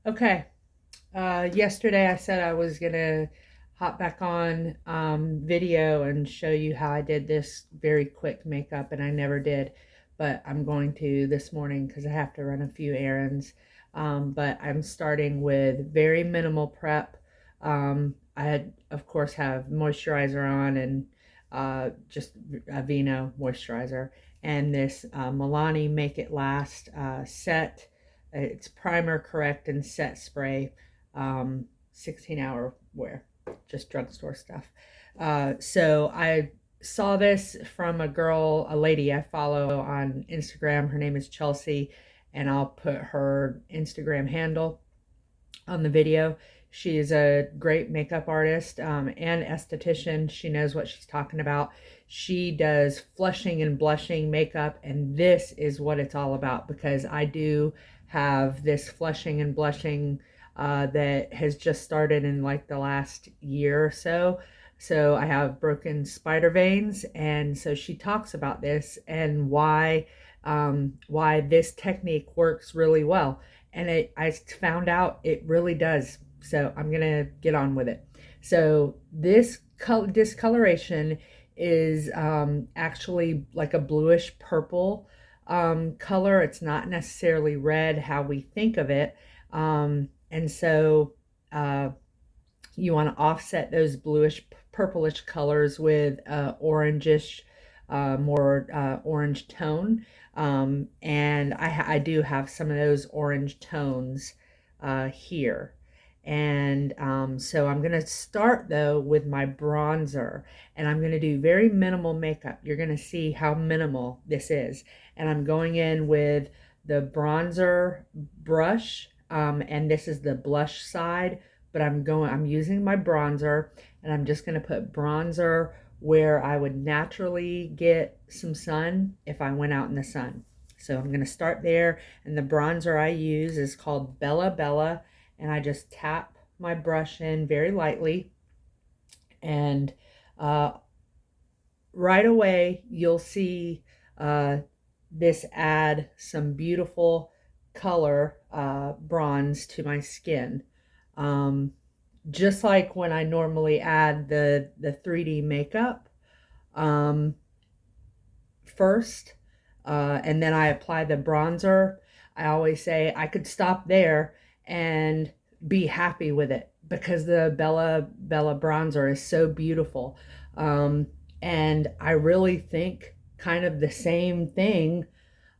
Okay. Yesterday I said I was gonna hop back on video and show you how I did this very quick makeup, and I never did, but I'm going to this morning because I have to run a few errands. But I'm starting with very minimal prep. I had, of course, have moisturizer on and just a Vino moisturizer, and this Milani Make It Last set. It's primer, correct, and set spray, 16-hour wear, just drugstore stuff. So I saw this from a lady I follow on Instagram. Her name is Chelsea, and I'll put her Instagram handle on the video. She is a great makeup artist and esthetician. She knows what she's talking about. She does flushing and blushing makeup, and this is what it's all about because I do have this flushing and blushing that has just started in like the last year or so. So I have broken spider veins, and so she talks about this and why this technique works really well. And I found out it really does. So I'm gonna get on with it. So this discoloration is actually like a bluish purple color. It's not necessarily red how we think of it. And so you want to offset those bluish purplish colors with orangish, more orange tone. And I do have some of those orange tones here. And so I'm going to start though with my bronzer, and I'm going to do very minimal makeup. You're going to see how minimal this is. And I'm going in with the bronzer brush, and this is the blush side, but I'm using my bronzer, and I'm just going to put bronzer where I would naturally get some sun if I went out in the sun. So I'm going to start there, and the bronzer I use is called Bella Bella, and I just tap my brush in very lightly, and uh, right away you'll see this add some beautiful color, bronze to my skin. Um, just like when I normally add the 3D makeup um, first, and then I apply the bronzer. I always say I could stop there and be happy with it because the Bella Bella bronzer is so beautiful. Um, and I really think kind of the same thing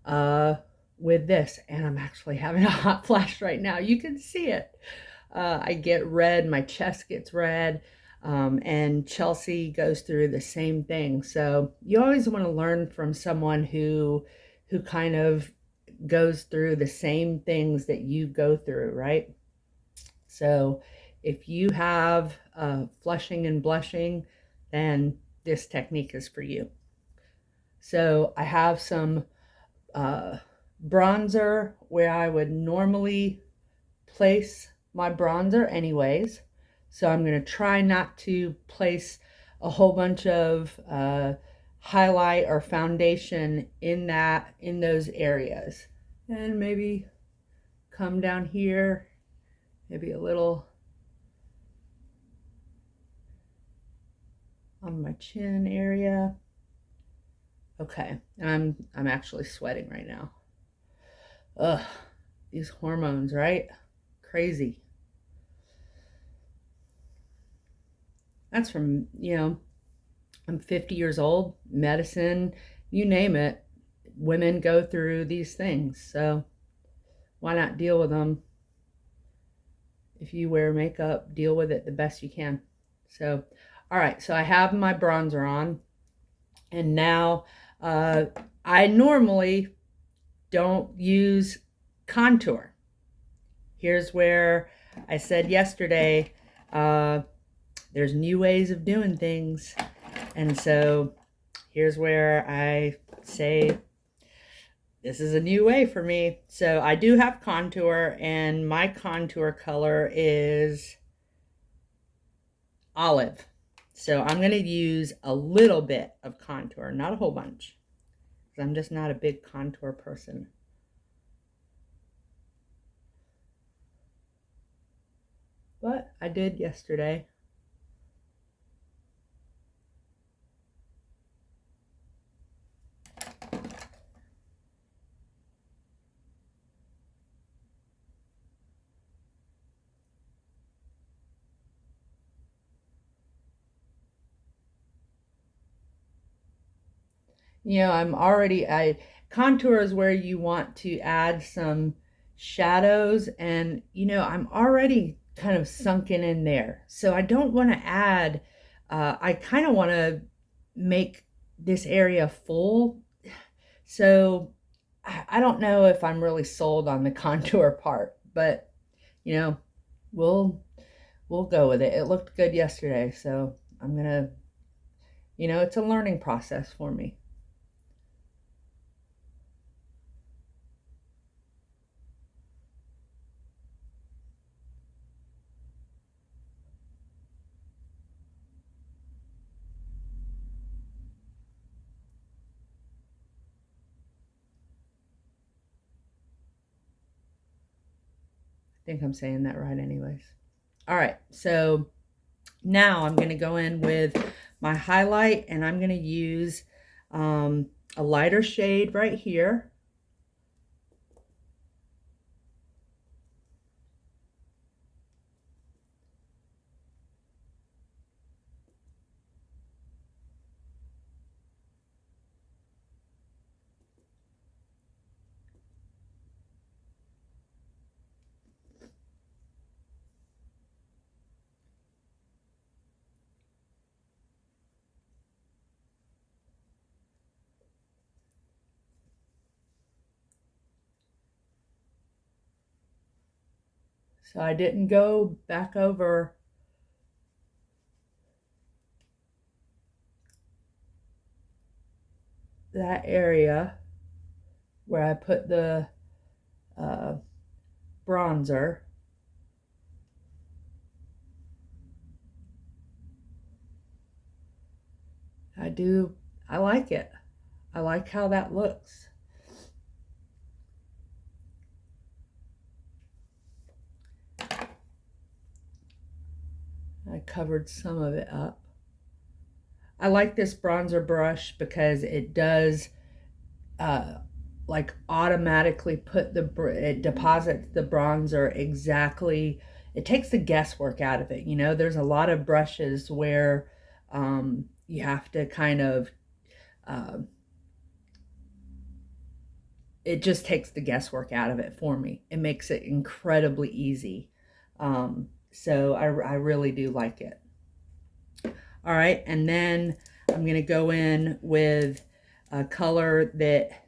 uh, with this. And I'm actually having a hot flash right now. You can see it. I get red, my chest gets red, and Chelsea goes through the same thing. So you always want to learn from someone who kind of goes through the same things that you go through, right? So if you have flushing and blushing, then this technique is for you. So I have some uh, bronzer where I would normally place my bronzer anyways. So I'm going to try not to place a whole bunch of highlight or foundation in those areas. And maybe come down here, maybe a little on my chin area. Okay, I'm actually sweating right now. Ugh, these hormones, right? Crazy. That's from, I'm 50 years old, medicine, you name it. Women go through these things. So why not deal with them? If you wear makeup, deal with it the best you can. So, all right. So I have my bronzer on, and now uh, I normally don't use contour. Here's where I said yesterday, there's new ways of doing things. And so here's where I say this is a new way for me. So I do have contour, and my contour color is olive. So I'm going to use a little bit of contour, not a whole bunch, because I'm just not a big contour person. but I did yesterday. You know, contour is where you want to add some shadows, and you know, I'm already kind of sunken in there. So I don't want to add, I kind of want to make this area full. So I don't know if I'm really sold on the contour part, but you know, we'll we'll go with it. It looked good yesterday, so I'm gonna, you know, it's a learning process for me. I think I'm saying that right anyways. All right, so now I'm going to go in with my highlight, and I'm going to use a lighter shade right here. So I didn't go back over that area where I put the uh, bronzer. I like it. I like how that looks. I covered some of it up. I like this bronzer brush because it does uh, like automatically it deposits the bronzer exactly. It takes the guesswork out of it. You know, there's a lot of brushes where you have to kind of uh, it just takes the guesswork out of it for me. It makes it incredibly easy. So I really do like it. All right, and then I'm gonna go in with a color that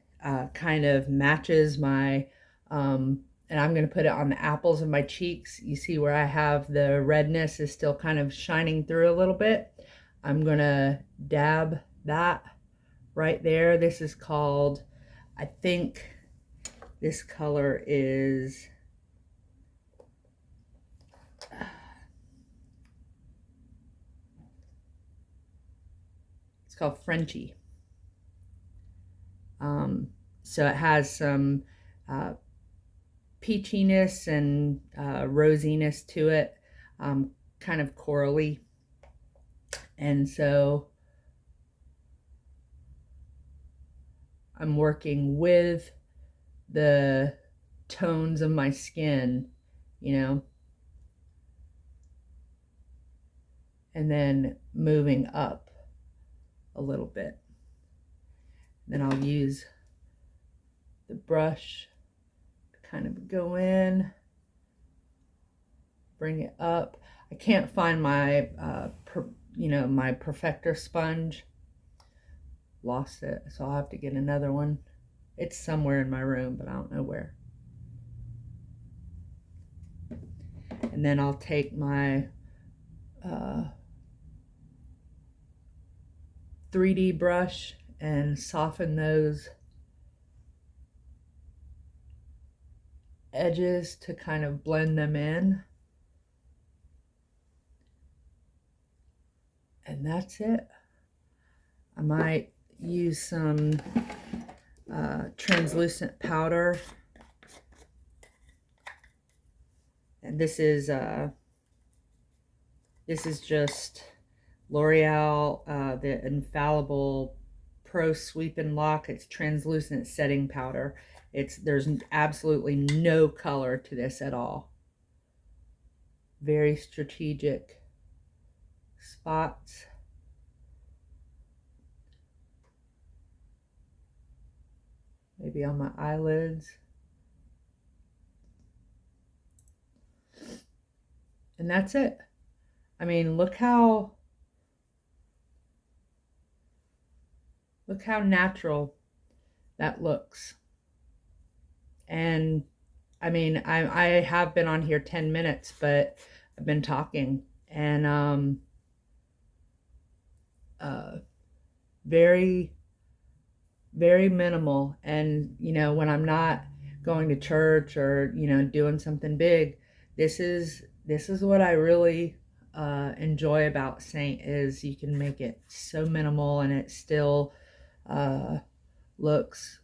kind of matches my, and I'm gonna put it on the apples of my cheeks. You see where I have the redness is still kind of shining through a little bit. I'm gonna dab that right there. This is called, I think this color is, it's called Frenchy. So it has some uh, peachiness and rosiness to it, kind of corally. And so I'm working with the tones of my skin, you know, and then moving up a little bit. Then I'll use the brush to kind of go in, bring it up. I can't find my, my perfector sponge. Lost it, so I'll have to get another one. It's somewhere in my room, but I don't know where. And then I'll take my 3D brush and soften those edges to kind of blend them in. And that's it. I might use some translucent powder. And this is This is just L'Oreal, the Infallible Pro Sweep and Lock. It's translucent setting powder. There's absolutely no color to this at all. Very strategic spots. Maybe on my eyelids. And that's it. I mean, look how natural that looks. And I mean, I have been on here 10 minutes, but I've been talking, and very, very minimal. And, you know, when I'm not going to church or, you know, doing something big, this is what I really enjoy about Seint, is you can make it so minimal and it still looks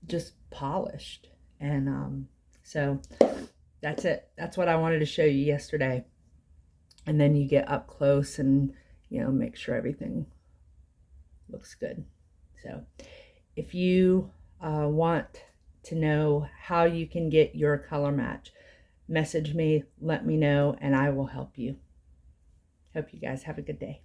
just polished. And so that's it. That's what I wanted to show you yesterday. And then you get up close and, you know, make sure everything looks good. So if you want to know how you can get your color match, message me, let me know, and I will help you. Hope you guys have a good day.